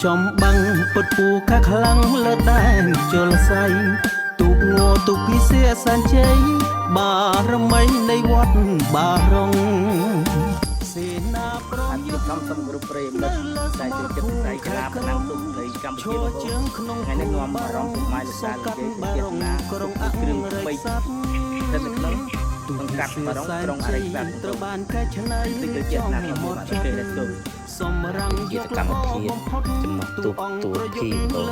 ចំបាំងពុតពូខាខ្លាំងលើដែនជលស័យទូកងទូកពិសេសសានជ័យបារមីនៃវត្តបារងសេនាប្រមយុទ្ធសំគ្រប់ព្រៃមិត្តដែលចូលចិត្តស្ដីកលាប្រណាំងទុកនៃកម្ពុជារបស់ថ្ងៃនេះនាំអារម្មណ៍ពុកម៉ែលោកតានិយាយពីចេតនាក្រុងអគ្គរឿងបីស្ថិតនៅក្នុងបង្កាត់បារងក្រុងអរិយស័ក្តិត្រូវបានកែច្នៃទៅចេតនាក្នុងមាត់គេដែលចូលសម្រាប់យុទ្ធកម្មភាពចំណុះទូទួលភីបូ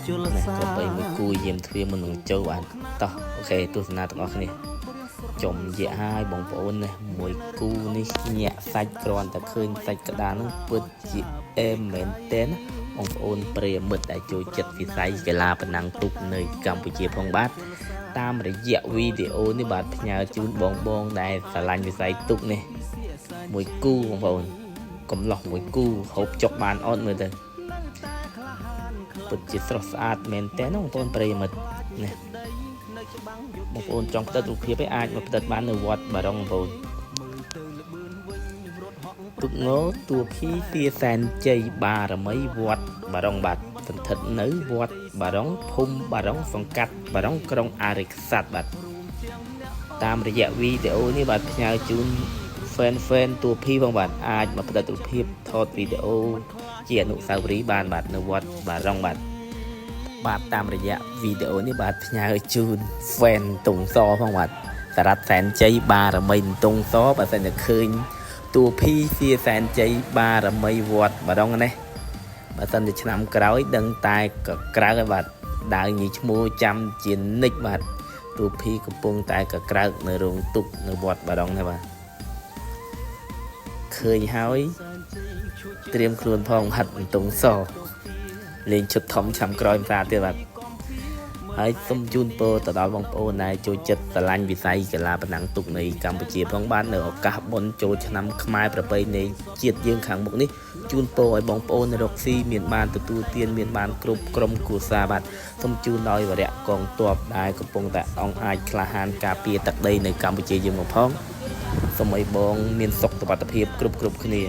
ជលសាទៅបីមួយគូយាមទ្វារមុននឹងចូលបានតោះអូខេទស្សនាទាំងអស់គ្នាចំយាហើយបងប្អូននេះមួយគូនេះញាក់សាច់គ្រាន់តែឃើញសាច់ក្តារនោះពិតជាអេមែនតើបងប្អូនប្រិយមិត្តដែលចូលចិត្តវិស័យកីឡាប្រណាំងទូកនៅកម្ពុជាផងបាទតាមរយៈវីដេអូនេះបាទផ្ញើជូនបងដែលស្រឡាញ់វិស័យទូកនេះមួយគូបងប្អូនកំឡោះមួយគូហូបចុកបានអត់មើលទៅពិតជាស្រស់ស្អាតមែនតើបងប្អូនប្រិយមិត្តនេះបងប្អូនចង់ផ្តិតរូបភាពឯអាចមកផ្តិតបាននៅវត្តបារងបងប្អូនទុកងោទួភីទាសែនជ័យបារមីវត្តបារងបាទស្ថិតនៅវត្តបារងភូមិបារងសង្កាត់បារងក្រុងអរិយស័ក្តិបាទតាមរយៈវីដេអូនេះបាទផ្ញើជូនfan ទួភីផងបាទអាចមកផ្តិតរូបភាពថតវីដេអូជាអនុស្សាវរីយ៍បានបាទនៅវត្តបារងបាទតាមរយៈវីដេអូនេះបាទផ្ញើជូន fan តុងសផងបាទសារ៉ាត់សែនជ័យបារមីតុងសបើសិនតែឃើញទួភីសៀសែនជ័យបារមីវត្តបារងនេះបើសិនតែឆ្នាំក្រោយដឹងតែក៏ក្រៅហើយបាទដើរញីឈ្មោះចាំជានិច្ចបាទទួភីកំពុងតែក៏ក្រៅនៅរោងទុកនៅវត្តបារងនេះបាទឃើញហើយត្រៀមខ្លួនផងហាត់តុងសលេងឈុតធំឆ្នាំក្រោយផ្សារទៀតបាទហើយសូមជូនពរទៅដល់បងប្អូនដែលចូលចិត្តស្រឡាញ់វិស័យកីឡាប្រណាំងទូកនៅកម្ពុជាផងបាទនៅឱកាសបុណ្យចូលឆ្នាំខ្មែរប្រពៃណីជាតិយើងខាងមុខនេះជូនពរឲ្យបងប្អូនរកស៊ីមានបានទទួលទានមានបានគ្រប់ក្រុមគ្រួសារបាទសូមជូនដោយវរៈកងទ័ពដែលកំពុងតែអង្អាចក្លាហានការពារទឹកដីនៅកម្ពុជាយើងមកផងសូមឲ្យបងមានសុខសុវត្ថិភាពគ្រប់គ្នា